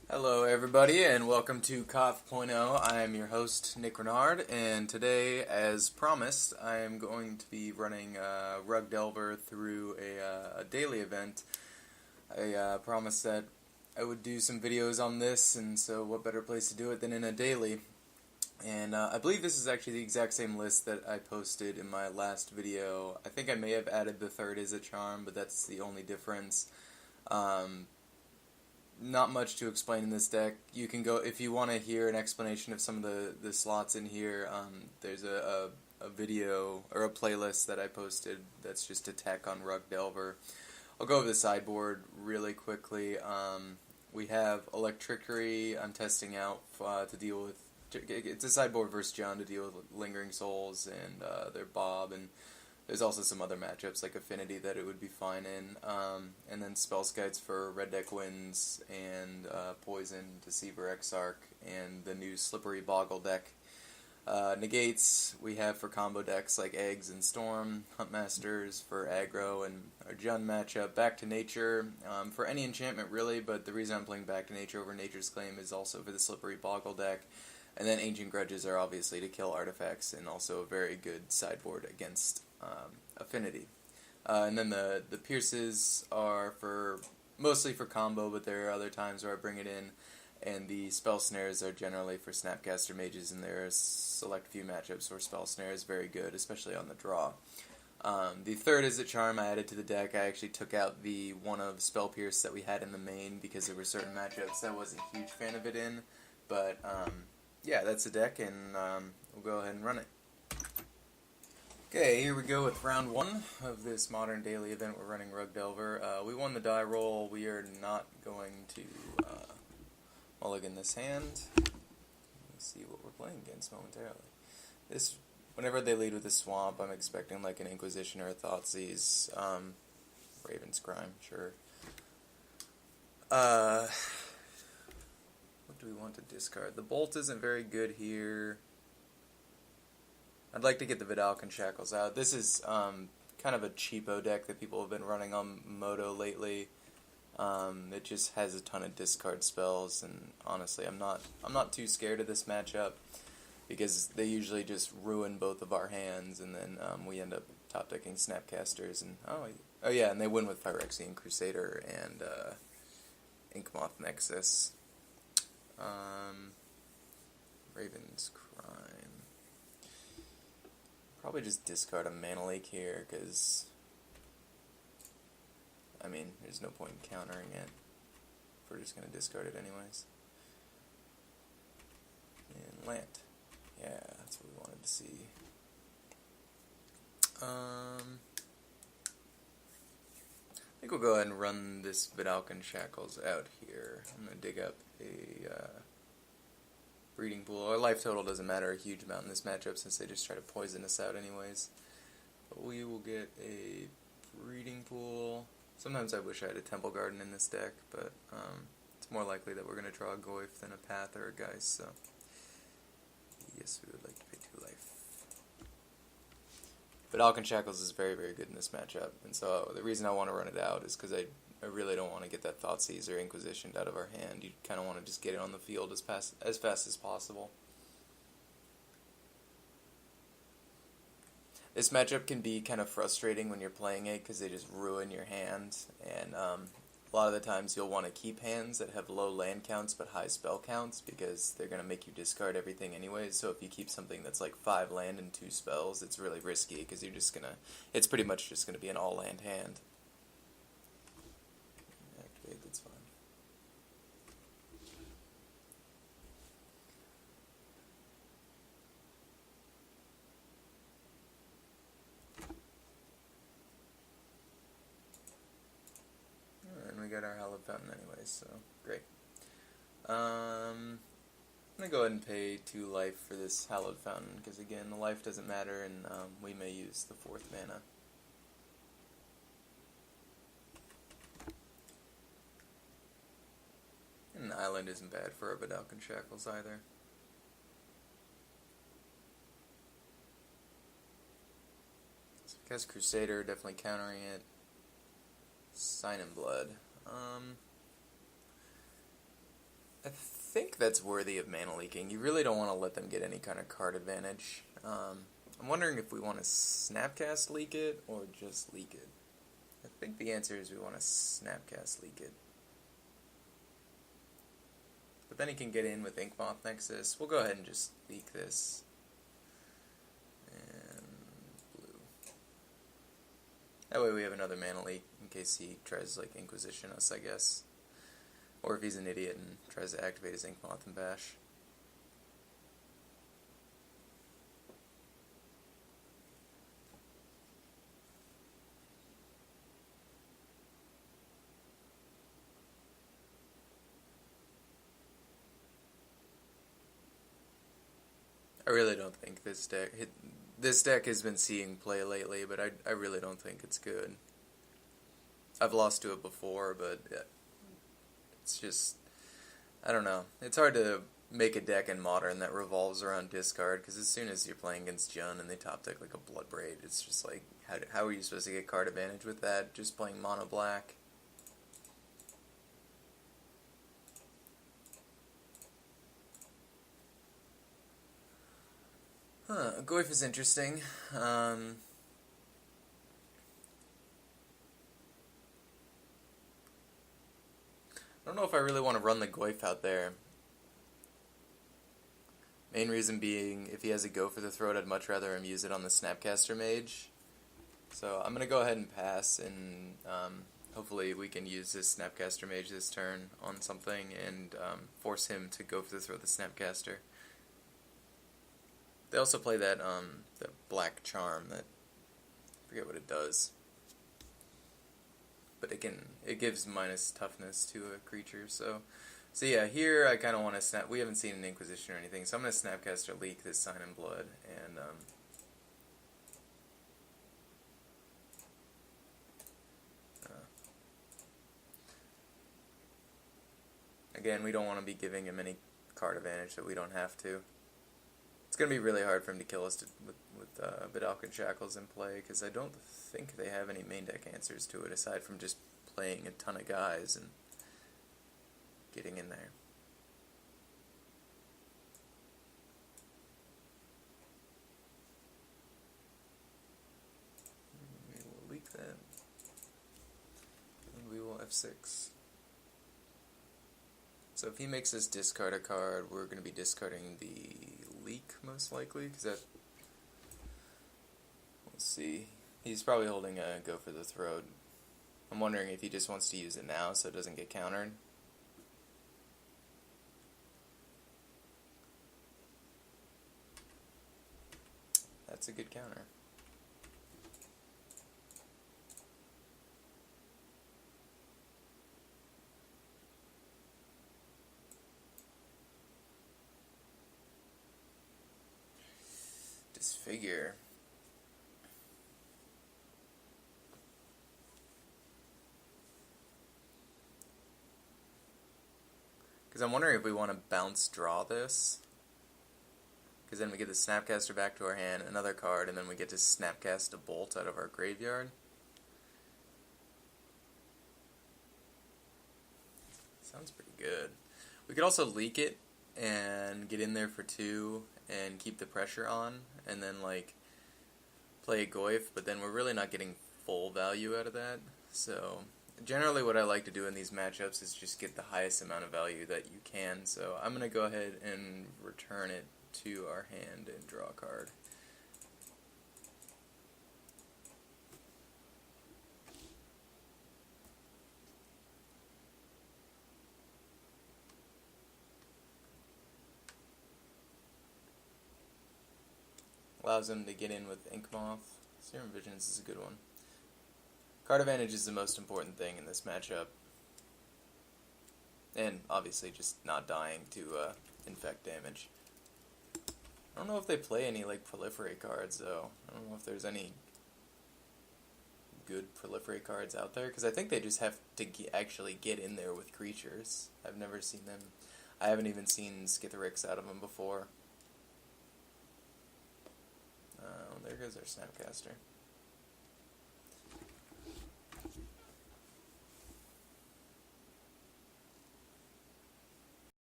Hello, everybody, and welcome to Koth.0. I am your host, Nick Renard, and today, as promised, I am going to be running Rug Delver through a daily event. I promised that I would do some videos on this, and so what better place to do it than in a daily? And I believe this is actually the exact same list that I posted in my last video. I think I may have added the third is a charm, but that's the only difference. Not much to explain in this deck. You can go, if you want to hear an explanation of some of the slots in here, there's a video, or a playlist that I posted that's just a tech on Rug Delver. I'll go over the sideboard really quickly. We have Electrickery I'm testing out to deal with, it's a sideboard versus John to deal with Lingering Souls and their Bob, and there's also some other matchups like Affinity that it would be fine in, and then Spell Skites for Red Deck Wins, and Poison, Deceiver, Exarch, and the new Slippery Boggle deck. Negates we have for combo decks like Eggs and Storm, Huntmasters for aggro, and our Jund matchup, Back to Nature, for any enchantment really, but the reason I'm playing Back to Nature over Nature's Claim is also for the Slippery Boggle deck. And then Ancient Grudges are obviously to kill artifacts, and also a very good sideboard against Affinity. And then the Pierces are mostly for combo, but there are other times where I bring it in. And the Spell Snares are generally for Snapcaster Mages, and there are select few matchups where Spell Snare is very good, especially on the draw. The third is a charm I added to the deck. I actually took out the one of Spell Pierce that we had in the main because there were certain matchups that I wasn't a huge fan of it in, but yeah, that's the deck, and we'll go ahead and run it. Okay, here we go with round one of this modern daily event. We're running Rug Delver. We won the die roll. We are not going to mulligan this hand. Let's see what we're playing against momentarily. Whenever they lead with a swamp, I'm expecting like an Inquisition or a Thoughtseize. Raven's Crime, sure. What do we want to discard? The Bolt isn't very good here. I'd like to get the Vidalcan Shackles out. This is kind of a cheapo deck that people have been running on Moto lately. It just has a ton of discard spells, and honestly, I'm not too scared of this matchup because they usually just ruin both of our hands, and then we end up top decking Snapcasters, and oh yeah, and they win with Phyrexian Crusader and Inkmoth Nexus. Raven's Crime. Probably just discard a Mana Leak here, because, I mean, there's no point in countering it. We're just going to discard it anyways. And land. Yeah, that's what we wanted to see. I think we'll go ahead and run this Vidalcan Shackles out here. I'm going to dig up a breeding pool. Our life total doesn't matter a huge amount in this matchup since they just try to poison us out anyways. But we will get a breeding pool. Sometimes I wish I had a Temple Garden in this deck, but it's more likely that we're going to draw a Goyf than a Path or a Geist, so yes, we would like to pay 2 life. But Alkan Shackles is very, very good in this matchup, and so the reason I want to run it out is because I really don't want to get that Thoughtseize or Inquisition out of our hand. You kind of want to just get it on the field as fast as possible. This matchup can be kind of frustrating when you're playing it because they just ruin your hand, and a lot of the times you'll want to keep hands that have low land counts but high spell counts because they're going to make you discard everything anyways. So if you keep something that's like 5 land and 2 spells, it's really risky because it's pretty much just going to be an all land hand. Activate, that's fine. We got our Hallowed Fountain anyways, so great. I'm going to go ahead and pay 2 life for this Hallowed Fountain, because again, the life doesn't matter, and we may use the 4th mana. And the island isn't bad for a Vidalcan Shackles either. So because Crusader, definitely countering it. Sign in Blood. I think that's worthy of mana leaking. You really don't want to let them get any kind of card advantage. I'm wondering if we want to Snapcast leak it or just leak it. I think the answer is we want to Snapcast leak it. But then he can get in with Inkmoth Nexus. We'll go ahead and just leak this. And blue. That way we have another mana leak in case he tries like Inquisition us, I guess. Or if he's an idiot and tries to activate his Inkmoth and bash. I really don't think this deck has been seeing play lately, but I really don't think it's good. I've lost to it before, but it's just, I don't know. It's hard to make a deck in Modern that revolves around discard, because as soon as you're playing against Jun and they top deck like a Bloodbraid, it's just like, how are you supposed to get card advantage with that, just playing mono black? Goyf is interesting. I don't know if I really want to run the Goyf out there. Main reason being, if he has a go for the throat, I'd much rather him use it on the Snapcaster Mage. So I'm going to go ahead and pass, and hopefully we can use this Snapcaster Mage this turn on something and force him to go for the throat of the Snapcaster. They also play that black charm that, I forget what it does, but it gives minus toughness to a creature. So yeah, here I kind of want to snap. We haven't seen an Inquisition or anything, so I'm going to Snapcaster leak this Sign in Blood, and again, we don't want to be giving him any card advantage that we don't have to. It's going to be really hard for him to kill us with Vidalcan Shackles in play, because I don't think they have any main deck answers to it, aside from just playing a ton of guys and getting in there. We will leak that, and we will F6. So if he makes us discard a card, we're going to be discarding the leak, most likely, because that... Let's see. He's probably holding a go for the throat. I'm wondering if he just wants to use it now so it doesn't get countered. That's a good counter. Disfigure. Because I'm wondering if we want to bounce draw this. Because then we get the Snapcaster back to our hand, another card, and then we get to Snapcast a Bolt out of our graveyard. Sounds pretty good. We could also leak it and get in there for 2 and keep the pressure on, and then like play a Goyf, but then we're really not getting full value out of that. So generally what I like to do in these matchups is just get the highest amount of value that you can. So I'm going to go ahead and return it to our hand and draw a card. Allows him to get in with Inkmoth. Serum Visions is a good one. Card advantage is the most important thing in this matchup. And obviously just not dying to infect damage. I don't know if they play any like proliferate cards though. I don't know if there's any good proliferate cards out there, because I think they just have to actually get in there with creatures. I've never seen them. I haven't even seen Skitherix out of them before. There goes our Snapcaster.